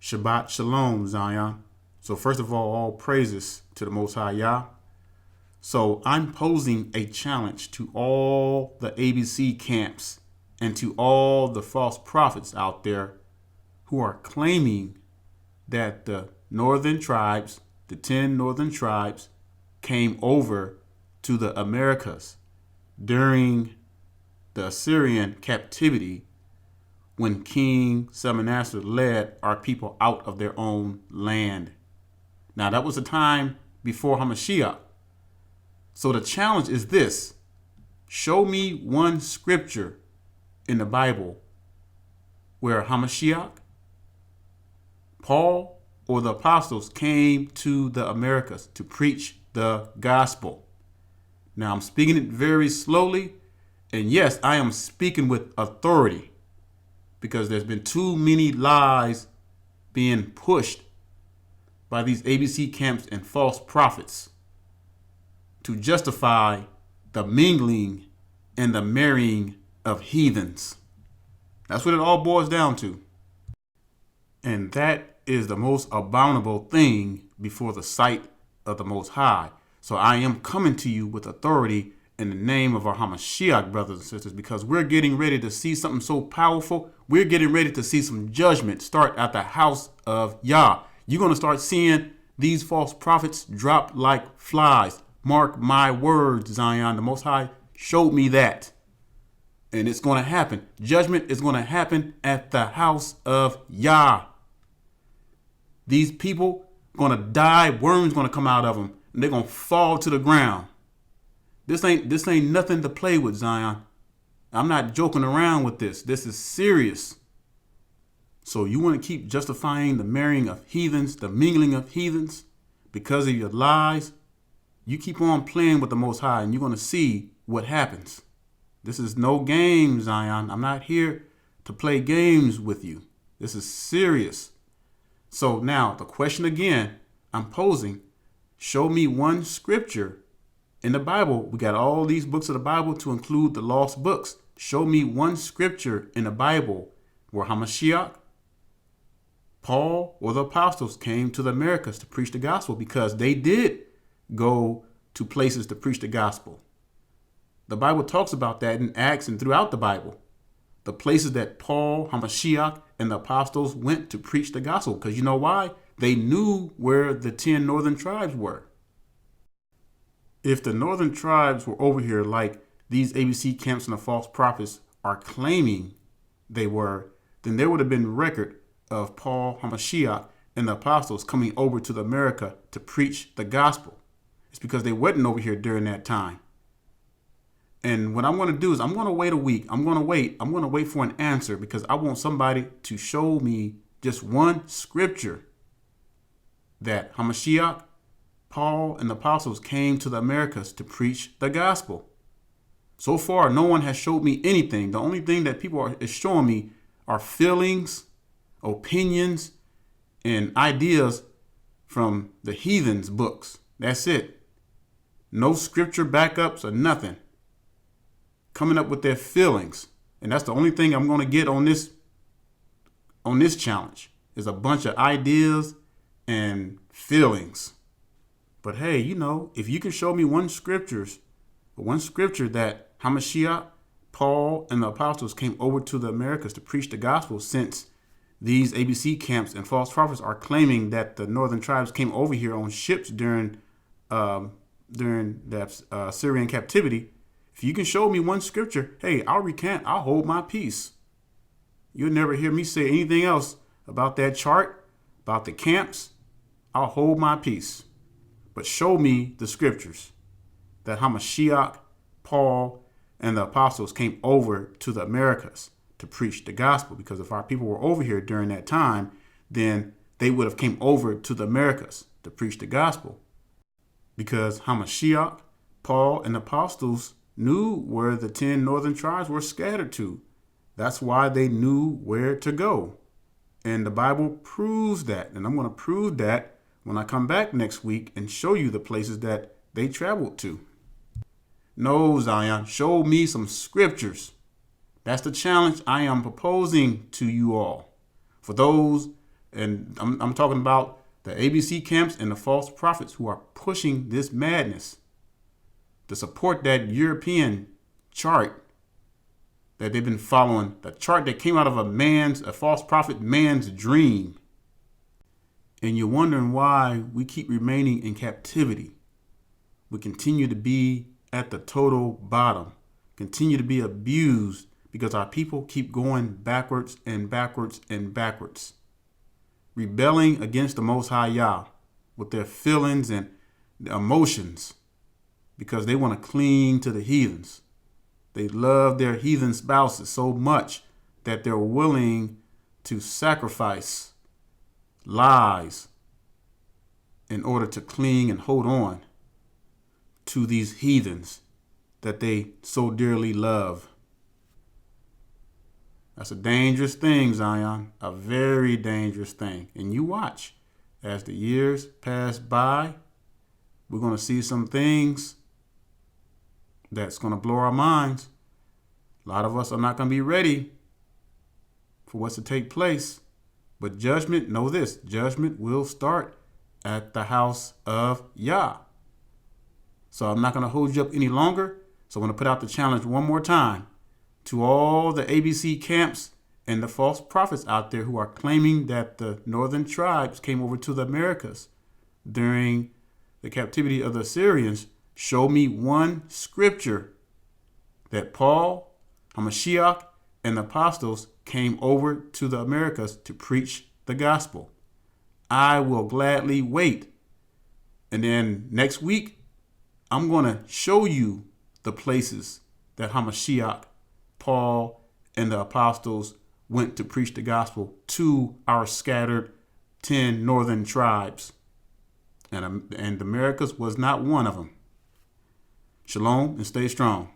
Shabbat Shalom, Zion. So first of all praises to the Most High Yah. So I'm posing a challenge to all the ABC camps and to all the false prophets out there who are claiming that the northern tribes, the 10 northern tribes, came over to the Americas during the Assyrian captivity when King Shalmaneser led our people out of their own land. Now, that was a time before HaMashiach. So the challenge is this. Show me one scripture in the Bible where HaMashiach, Paul, or the apostles came to the Americas to preach the gospel. Now, I'm speaking it very slowly. And yes, I am speaking with authority because there's been too many lies being pushed by these ABC camps and false prophets to justify the mingling and the marrying of heathens. That's what it all boils down to. And that is the most abominable thing before the sight of the Most High. So I am coming to you with authority in the name of our HaMashiach, brothers and sisters, because we're getting ready to see something so powerful. We're getting ready to see some judgment start at the house of Yah. You're going to start seeing these false prophets drop like flies. Mark my words, Zion. The Most High showed me that. And it's going to happen. Judgment is going to happen at the house of Yah. These people are going to die. Worms going to come out of them. And they're going to fall to the ground. This ain't nothing to play with, Zion. I'm not joking around with this. This is serious. So you want to keep justifying the marrying of heathens, the mingling of heathens, because of your lies? You keep on playing with the Most High and you're going to see what happens. This is no game, Zion. I'm not here to play games with you. This is serious. So now the question again I'm posing, show me one scripture in the Bible. We got all these books of the Bible to include the lost books. Show me one scripture in the Bible where HaMashiach, Paul, or the apostles came to the Americas to preach the gospel, because they did go to places to preach the gospel. The Bible talks about that in Acts and throughout the Bible. The places that Paul, HaMashiach, and the apostles went to preach the gospel. Because you know why? They knew where the 10 northern tribes were. If the northern tribes were over here like these ABC camps and the false prophets are claiming they were, then there would have been record of Paul, HaMashiach, and the apostles coming over to the America to preach the gospel. It's because they wasn't over here during that time. And what I'm going to do is I'm going to wait a week. I'm going to wait for an answer, because I want somebody to show me just one scripture that HaMashiach, Paul, and the apostles came to the Americas to preach the gospel. So far, no one has showed me anything. The only thing that people are showing me are feelings, opinions, and ideas from the heathens' books. That's it. No scripture backups or nothing. Coming up with their feelings. And that's the only thing I'm going to get on this challenge, is a bunch of ideas and feelings. But hey, if you can show me one scripture that HaMashiach, Paul, and the apostles came over to the Americas to preach the gospel, since these ABC camps and false prophets are claiming that the northern tribes came over here on ships during the Assyrian captivity. If you can show me one scripture, hey, I'll recant. I'll hold my peace. You'll never hear me say anything else about that chart, about the camps. I'll hold my peace. But show me the scriptures that HaMashiach, Paul, and the apostles came over to the Americas to preach the gospel. Because if our people were over here during that time, then they would have came over to the Americas to preach the gospel. Because HaMashiach, Paul, and the apostles knew where the 10 northern tribes were scattered to. That's why they knew where to go. And the Bible proves that. And I'm going to prove that when I come back next week and show you the places that they traveled to. No, Zion, show me some scriptures. That's the challenge I am proposing to you all. For those And I'm talking about the ABC camps and the false prophets who are pushing this madness to support that European chart that they've been following, the chart that came out of a false prophet man's dream. And you're wondering why we keep remaining in captivity. We continue to be at the total bottom, continue to be abused because our people keep going backwards and backwards and backwards, rebelling against the Most High Yah with their feelings and emotions because they want to cling to the heathens. They love their heathen spouses so much that they're willing to sacrifice lies in order to cling and hold on to these heathens that they so dearly love. That's a dangerous thing, Zion, a very dangerous thing. And you watch as the years pass by, we're going to see some things that's going to blow our minds. A lot of us are not going to be ready for what's to take place. But judgment, know this, judgment will start at the house of Yah. So I'm not going to hold you up any longer. So I'm going to put out the challenge one more time to all the ABC camps and the false prophets out there who are claiming that the northern tribes came over to the Americas during the captivity of the Assyrians. Show me one scripture that Paul, HAMASHIACH, and the apostles came over to the Americas to preach the gospel. I will gladly wait. And then next week, I'm going to show you the places that HAMASHIACH, Paul, and the apostles went to preach the gospel to our scattered 10 northern tribes. And the Americas was not one of them. Shalom and stay strong.